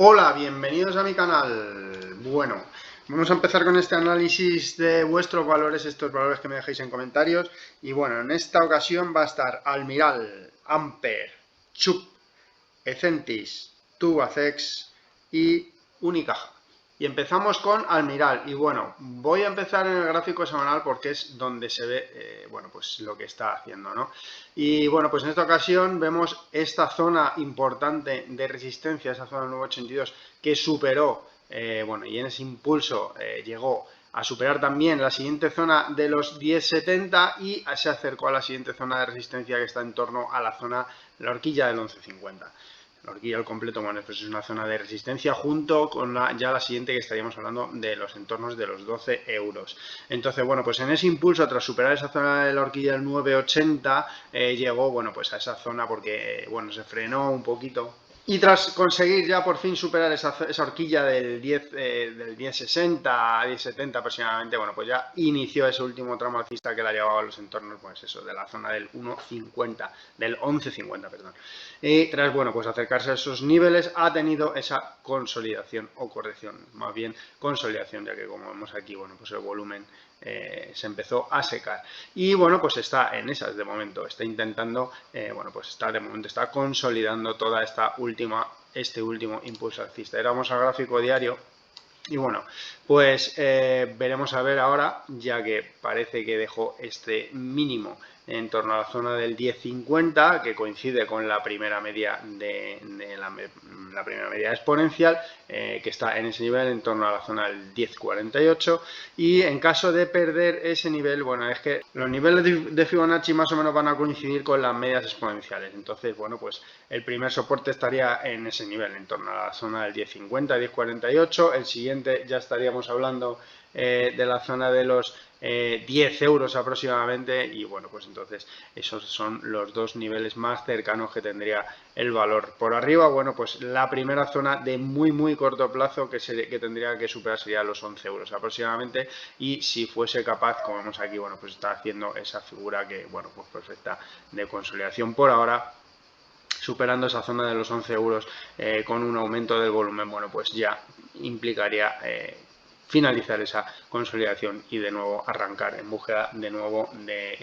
Hola, bienvenidos a mi canal. Bueno, vamos a empezar con este análisis de vuestros valores, estos valores que me dejéis en comentarios. Y bueno, en esta ocasión va a estar Almiral, Amper, Chubb, Ecentis, Tubacex y Unicaja. Y empezamos con Almiral. Y bueno, voy a empezar en el gráfico semanal porque es donde se ve, bueno, pues lo que está haciendo, ¿no? Y bueno, pues en esta ocasión vemos esta zona importante de resistencia, esa zona 982, que superó, bueno, y en ese impulso llegó a superar también la siguiente zona de los 10.70 y se acercó a la siguiente zona de resistencia que está en torno a la zona, la horquilla del 11.50. La horquilla al completo, bueno, pues es una zona de resistencia junto con ya la siguiente que estaríamos hablando de los entornos de los 12 euros. Entonces, bueno, pues en ese impulso, tras superar esa zona de la horquilla del 9.80, llegó, bueno, pues a esa zona porque, bueno, se frenó un poquito. Y tras conseguir ya por fin superar esa horquilla del 10.60 a 10.70 aproximadamente, bueno, pues ya inició ese último tramo alcista que la llevaba a los entornos, pues eso, de la zona del 1.50, del 11.50, perdón. Y tras, bueno, pues acercarse a esos niveles ha tenido esa consolidación o corrección, más bien consolidación, ya que como vemos aquí, bueno, pues el volumen se empezó a secar. Y bueno, pues está en esas de momento, está intentando, bueno, pues está de momento, está consolidando toda este último impulso alcista. Ahora vamos al gráfico diario. Y bueno, pues veremos a ver ahora, ya que parece que dejó este mínimo en torno a la zona del 10.50, que coincide con la primera media de la primera media exponencial, que está en ese nivel en torno a la zona del 10.48. Y en caso de perder ese nivel, bueno, es que los niveles de Fibonacci más o menos van a coincidir con las medias exponenciales. Entonces, bueno, pues el primer soporte estaría en ese nivel, en torno a la zona del 10.50, 10.48. El siguiente ya estaríamos hablando de la zona de los 10 euros aproximadamente, y bueno, pues entonces esos son los dos niveles más cercanos que tendría el valor. Por arriba, bueno, pues la primera zona de muy corto plazo que tendría que superar sería los 11 euros aproximadamente, y si fuese capaz, como vemos aquí, bueno, pues está haciendo esa figura que, bueno, pues perfecta de consolidación por ahora, superando esa zona de los 11 euros con un aumento del volumen, bueno, pues ya implicaría finalizar esa consolidación y de nuevo arrancar en búsqueda de nuevo de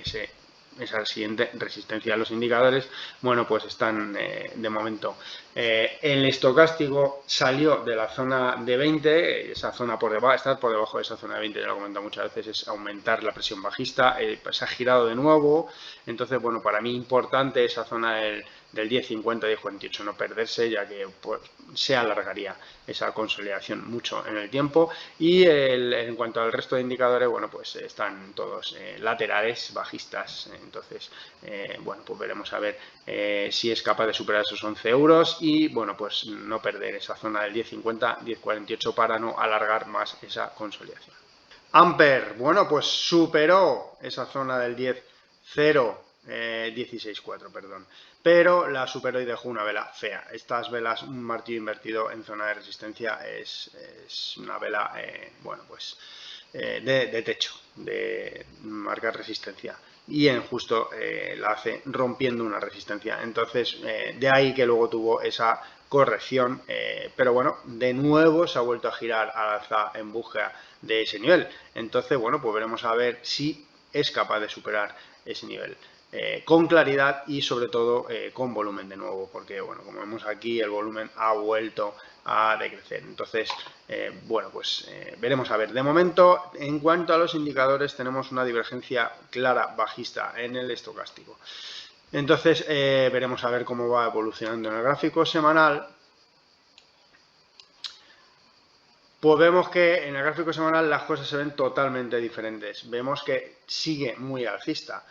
esa siguiente resistencia. Los indicadores, bueno, pues están de momento. El estocástico salió de la zona de 20, esa zona por debajo, estar por debajo de esa zona de 20, ya lo he comentado muchas veces, es aumentar la presión bajista, pues se ha girado de nuevo. Entonces, bueno, para mí importante esa zona del 10.50, 10.48, no perderse, ya que pues, se alargaría esa consolidación mucho en el tiempo. Y en cuanto al resto de indicadores, bueno, pues están todos laterales, bajistas. Entonces, bueno, pues veremos a ver si es capaz de superar esos 11 euros y, bueno, pues no perder esa zona del 10.50, 10.48 para no alargar más esa consolidación. Amper, bueno, pues superó esa zona del 10.0, 16.4, perdón, pero la superó y dejó una vela fea. Estas velas, un martillo invertido en zona de resistencia, es una vela, bueno, pues de techo, de marcar resistencia, y en justo la hace rompiendo una resistencia. Entonces, de ahí que luego tuvo esa corrección, pero bueno, de nuevo se ha vuelto a girar al alza en búsqueda de ese nivel. Entonces, bueno, pues veremos a ver si es capaz de superar ese nivel con claridad y sobre todo con volumen de nuevo, porque, bueno, como vemos aquí, el volumen ha vuelto a decrecer. Entonces, bueno, pues veremos a ver. De momento, en cuanto a los indicadores, tenemos una divergencia clara bajista en el estocástico. Entonces, veremos a ver cómo va evolucionando en el gráfico semanal. Pues vemos que en el gráfico semanal las cosas se ven totalmente diferentes. Vemos que sigue muy alcista.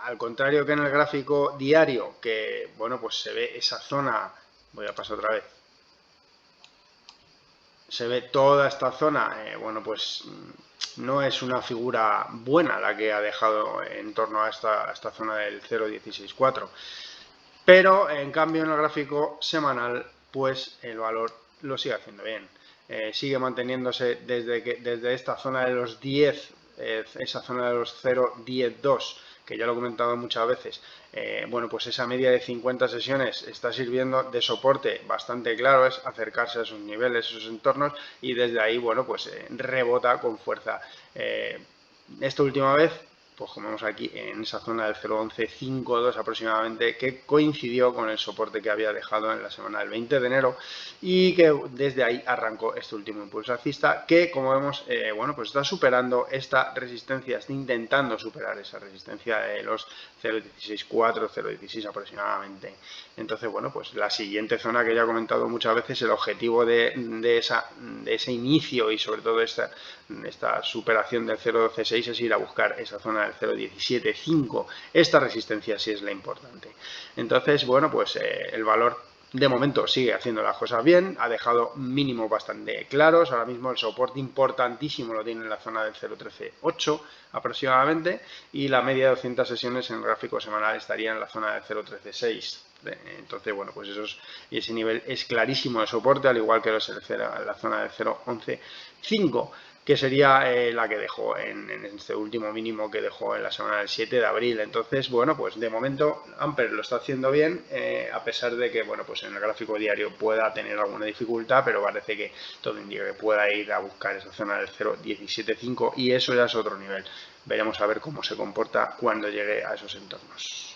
Al contrario que en el gráfico diario, que, bueno, pues se ve esa zona, voy a pasar otra vez, se ve toda esta zona, bueno, pues no es una figura buena la que ha dejado en torno a esta zona del 0.164. Pero en cambio en el gráfico semanal, pues el valor lo sigue haciendo bien. Sigue manteniéndose desde esta zona de los 10, esa zona de los 0.102, que ya lo he comentado muchas veces, bueno, pues esa media de 50 sesiones está sirviendo de soporte bastante claro, es acercarse a esos niveles, esos entornos, y desde ahí, bueno, pues rebota con fuerza. Esta última vez, pues como vemos aquí, en esa zona del 0.1152 aproximadamente, que coincidió con el soporte que había dejado en la semana del 20 de enero y que desde ahí arrancó este último impulso alcista que, como vemos, bueno, pues está superando esta resistencia, está intentando superar esa resistencia de los 0.164, 0.16 aproximadamente. Entonces, bueno, pues la siguiente zona que ya he comentado muchas veces, el objetivo de ese inicio y sobre todo esta superación del 0.12.6 es ir a buscar esa zona del 0.17.5. Esta resistencia sí es la importante. Entonces, bueno, pues el valor de momento sigue haciendo las cosas bien, ha dejado mínimos bastante claros. Ahora mismo el soporte importantísimo lo tiene en la zona del 0.13.8 aproximadamente, y la media de 200 sesiones en el gráfico semanal estaría en la zona del 0.13.6. Entonces, bueno, pues ese nivel es clarísimo de soporte, al igual que la zona del 0.11.5, que sería la que dejó en este último mínimo que dejó en la semana del 7 de abril. Entonces, bueno, pues de momento Amper lo está haciendo bien, a pesar de que, bueno, pues en el gráfico diario pueda tener alguna dificultad, pero parece que todo indica que pueda ir a buscar esa zona del 0.17.5 y eso ya es otro nivel. Veremos a ver cómo se comporta cuando llegue a esos entornos.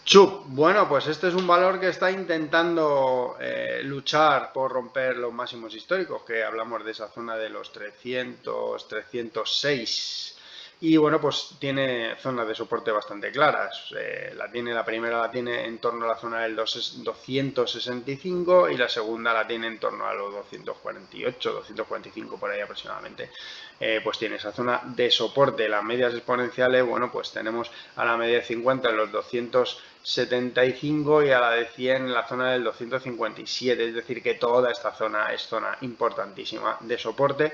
Chup, bueno, pues este es un valor que está intentando luchar por romper los máximos históricos, que hablamos de esa zona de los 300, 306. Y bueno, pues tiene zonas de soporte bastante claras. La primera la tiene en torno a la zona del 265 y la segunda la tiene en torno a los 248, 245 por ahí aproximadamente. Pues tiene esa zona de soporte. Las medias exponenciales, bueno, pues tenemos a la media de 50 en los 275 y a la de 100 en la zona del 257, es decir que toda esta zona es zona importantísima de soporte,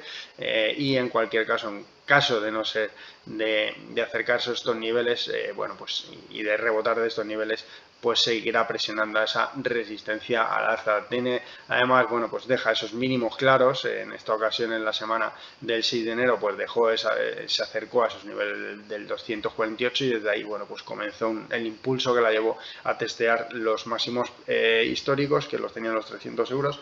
y en cualquier caso, en caso de no ser de acercarse a estos niveles, bueno, pues y de rebotar de estos niveles, pues seguirá presionando a esa resistencia al alza. Tiene, además, bueno, pues deja esos mínimos claros. En esta ocasión, en la semana del 6 de enero, pues se acercó a esos niveles del 248 y desde ahí, bueno, pues comenzó el impulso que la llevó a testear los máximos históricos, que los tenían los 300 euros.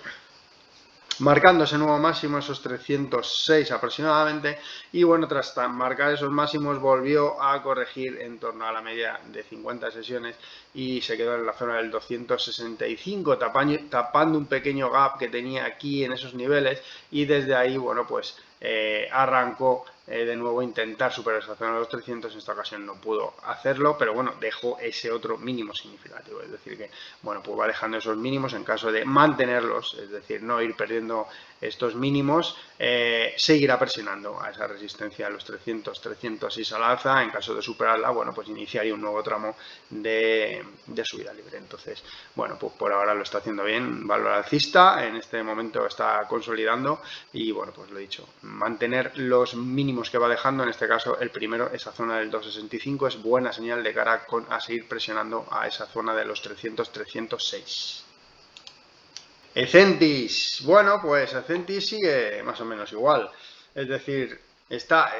Marcando ese nuevo máximo, esos 306 aproximadamente, y bueno, tras marcar esos máximos volvió a corregir en torno a la media de 50 sesiones y se quedó en la zona del 265, tapando un pequeño gap que tenía aquí en esos niveles, y desde ahí, bueno, pues arrancó de nuevo a intentar superar esa zona de los 300. En esta ocasión no pudo hacerlo, pero bueno, dejó ese otro mínimo significativo, es decir que, bueno, pues va dejando esos mínimos en caso de mantenerlos, es decir, no ir perdiendo estos mínimos, seguirá presionando a esa resistencia de los 300, 306 al alza. En caso de superarla, bueno, pues iniciaría un nuevo tramo de subida libre. Entonces, bueno, pues por ahora lo está haciendo bien, valor alcista, en este momento está consolidando y, bueno, pues lo he dicho, mantener los mínimos que va dejando, en este caso el primero, esa zona del 265, es buena señal de cara a seguir presionando a esa zona de los 300, 306. Ecentis, bueno, pues Ecentis sigue más o menos igual, es decir,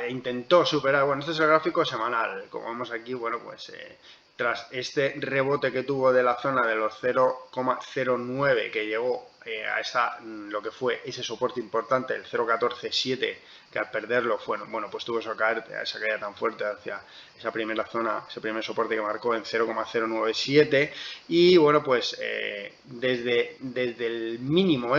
intentó superar, bueno, este es el gráfico semanal, como vemos aquí, bueno, pues tras este rebote que tuvo de la zona de los 0,09 que llegó a lo que fue ese soporte importante, el 0,14.7, que al perderlo fue, bueno, pues tuvo esa caída tan fuerte hacia esa primera zona, ese primer soporte que marcó en 0,097, y bueno, pues desde el mínimo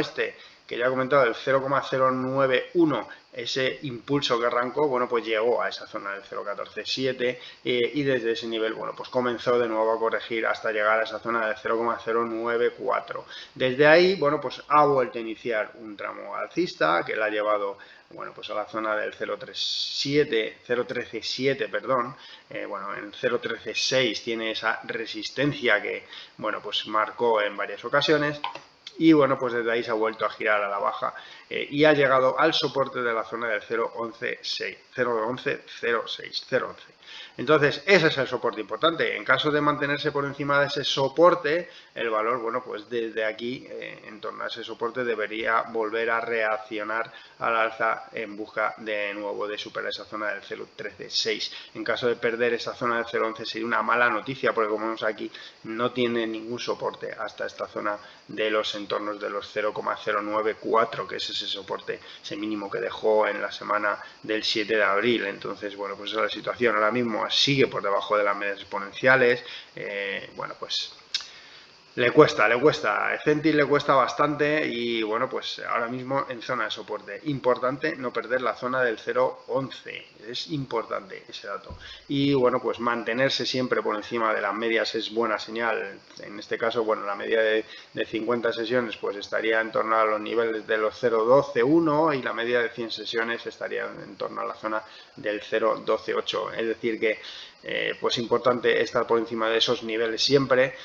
que ya he comentado, el 0,091, ese impulso que arrancó, bueno, pues llegó a esa zona del 0,147 y desde ese nivel, bueno, pues comenzó de nuevo a corregir hasta llegar a esa zona del 0,094. Desde ahí, bueno, pues ha vuelto a iniciar un tramo alcista que la ha llevado, bueno, pues a la zona del 0,137, perdón. Bueno, en 0,136 tiene esa resistencia que, bueno, pues marcó en varias ocasiones. y bueno, pues desde ahí se ha vuelto a girar a la baja y ha llegado al soporte de la zona del 0.1106. Entonces, ese es el soporte importante. En caso de mantenerse por encima de ese soporte, el valor, bueno, pues desde aquí, en torno a ese soporte, debería volver a reaccionar al alza en busca de nuevo de superar esa zona del 0.136. En caso de perder esa zona del 0.11 sería una mala noticia, porque como vemos aquí, no tiene ningún soporte hasta esta zona de los entornos de los 0.094, que es ese soporte, ese mínimo que dejó en la semana del 7 de abril. Entonces, bueno, pues esa es la situación. Ahora mismo sigue por debajo de las medias exponenciales. Bueno, pues le cuesta, Centis le cuesta bastante y bueno, pues ahora mismo en zona de soporte. Importante no perder la zona del 0.11, es importante ese dato. Y bueno, pues mantenerse siempre por encima de las medias es buena señal. En este caso, bueno, la media de 50 sesiones pues estaría en torno a los niveles de los 0.12.1 y la media de 100 sesiones estaría en torno a la zona del 0.12.8. Es decir que pues importante estar por encima de esos niveles siempre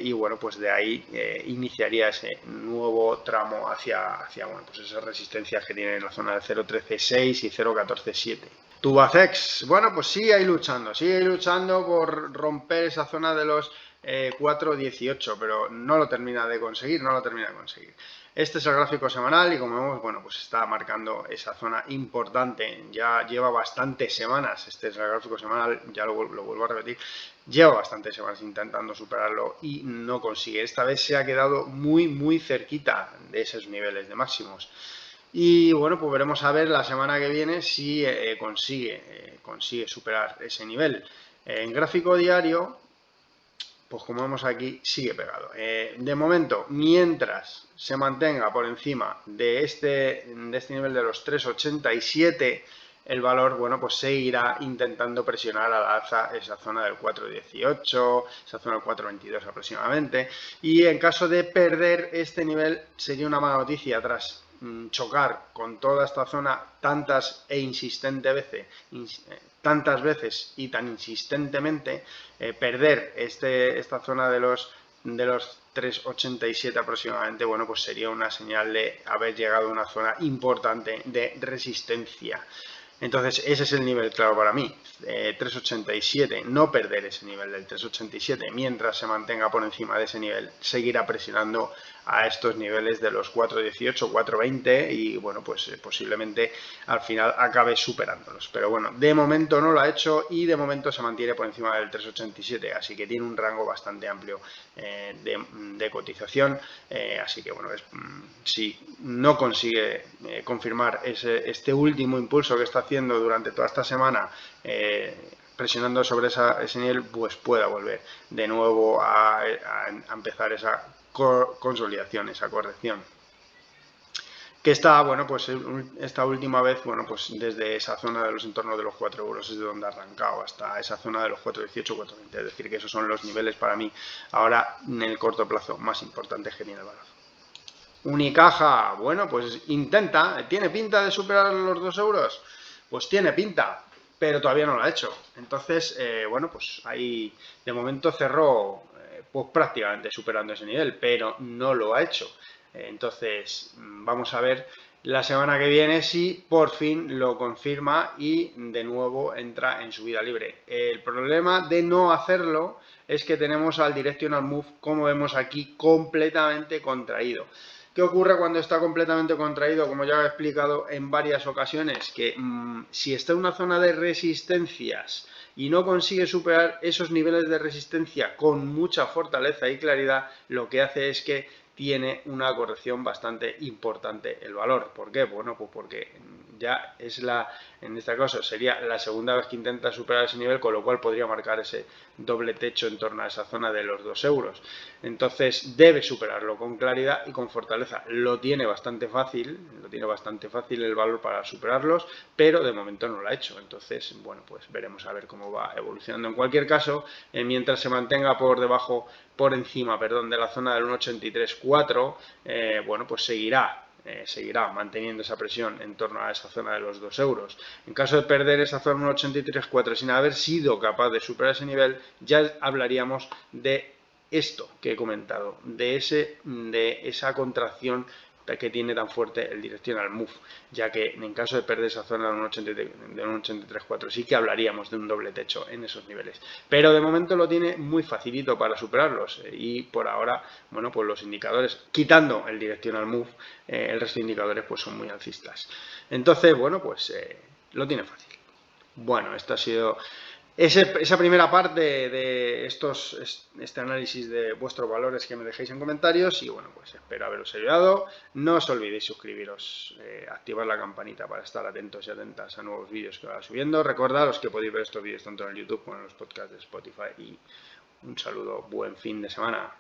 y bueno, pues de ahí iniciaría ese nuevo tramo hacia bueno, pues esas resistencias que tienen en la zona de 0.13.6 y 0.14.7. Tubacex, bueno, pues sigue luchando por romper esa zona de los 4.18, pero no lo termina de conseguir, Este es el gráfico semanal y como vemos, bueno, pues está marcando esa zona importante. Ya lleva bastantes semanas, este es el gráfico semanal, ya lo vuelvo a repetir, lleva bastantes semanas intentando superarlo y no consigue. Esta vez se ha quedado muy cerquita de esos niveles de máximos. Y bueno, pues veremos a ver la semana que viene si consigue superar ese nivel. En gráfico diario, pues como vemos aquí, sigue pegado. De momento, mientras se mantenga por encima de este nivel de los 3.87, el valor, bueno, pues seguirá intentando presionar al alza esa zona del 4.18, esa zona del 4.22 aproximadamente. Y en caso de perder este nivel, sería una mala noticia tras chocar con toda esta zona tantas veces y tan insistentemente, perder esta zona de los 3.87 aproximadamente, bueno, pues sería una señal de haber llegado a una zona importante de resistencia. Entonces, ese es el nivel claro para mí, 3.87, no perder ese nivel del 3.87, mientras se mantenga por encima de ese nivel, seguirá presionando a estos niveles de los 4.18, 4.20 y bueno, pues posiblemente al final acabe superándolos. Pero bueno, de momento no lo ha hecho y de momento se mantiene por encima del 3.87, así que tiene un rango bastante amplio de cotización, así que bueno, si no consigue confirmar este último impulso que está haciendo durante toda esta semana, presionando sobre ese nivel, pues pueda volver de nuevo a empezar esa consolidación, esa corrección. Que está, bueno, pues esta última vez, bueno, pues desde esa zona de los entornos de los 4 euros es de donde ha arrancado hasta esa zona de los 4.18, 4.20. Es decir, que esos son los niveles para mí ahora en el corto plazo más importantes que tiene el valor. Unicaja, bueno, pues ¿tiene pinta de superar los 2 euros? Pues tiene pinta, pero todavía no lo ha hecho. Entonces, bueno, pues ahí de momento cerró pues prácticamente superando ese nivel, pero no lo ha hecho. Entonces, vamos a ver la semana que viene si por fin lo confirma y de nuevo entra en subida libre. El problema de no hacerlo es que tenemos al Directional Move, como vemos aquí, completamente contraído. ¿Qué ocurre cuando está completamente contraído? Como ya he explicado en varias ocasiones, que si está en una zona de resistencias y no consigue superar esos niveles de resistencia con mucha fortaleza y claridad, lo que hace es que tiene una corrección bastante importante el valor. ¿Por qué? Bueno, pues porque ya en este caso sería la segunda vez que intenta superar ese nivel, con lo cual podría marcar ese doble techo en torno a esa zona de los 2 euros. Entonces debe superarlo con claridad y con fortaleza. Lo tiene bastante fácil el valor para superarlos, pero de momento no lo ha hecho. Entonces, bueno, pues veremos a ver cómo va evolucionando. En cualquier caso, mientras se mantenga por encima de la zona del 1.83.4, bueno, pues seguirá manteniendo esa presión en torno a esa zona de los 2 euros. En caso de perder esa zona 1.83.4 sin haber sido capaz de superar ese nivel, ya hablaríamos de esto que he comentado, de esa contracción que tiene tan fuerte el directional move, ya que en caso de perder esa zona de un 83.4 sí que hablaríamos de un doble techo en esos niveles, pero de momento lo tiene muy facilito para superarlos y por ahora, bueno, pues los indicadores, quitando el directional move, el resto de indicadores pues son muy alcistas. Entonces, bueno, pues lo tiene fácil. Bueno, esto ha sido esa primera parte de este análisis de vuestros valores que me dejéis en comentarios y bueno, pues espero haberos ayudado. No os olvidéis suscribiros, activar la campanita para estar atentos y atentas a nuevos vídeos que va subiendo. Recordaros que podéis ver estos vídeos tanto en el YouTube como en los podcasts de Spotify y un saludo, buen fin de semana.